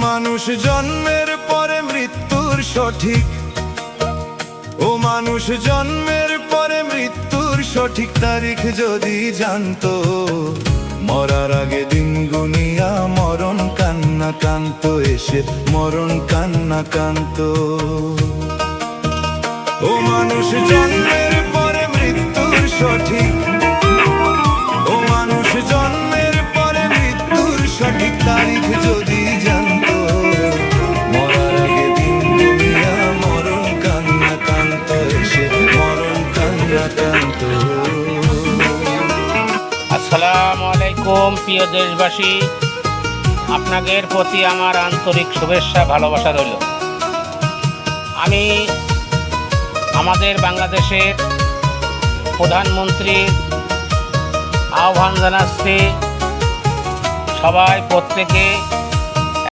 মানুষ জন্মের পরে মৃত্যুর সঠিক, ও মানুষ জন্মের পরে মৃত্যুর সঠিক তারিখ যদি জানতো, মরার আগে দিন গুনিয়া মরণ কান্না কান্ত, এসে মরণ কান্না কান্ত। ও মানুষ জন্মের পরে মৃত্যুর সঠিক, ও মানুষ জন্মের পরে মৃত্যুর সঠিক তারিখ যদি জানতো, মরার আগে দিন গুনিয়া মরণ কান্না কান্ত, এসে মরণ কান্না কান্ত। আসসালামু আলাইকুম প্রিয় দেশবাসী, আপনাদের প্রতি আমার আন্তরিক শুভেচ্ছা ভালোবাসা রইল। আমি আমাদের বাংলাদেশের প্রধানমন্ত্রীর আহ্বান জানাচ্ছি, সবাই প্রত্যেকে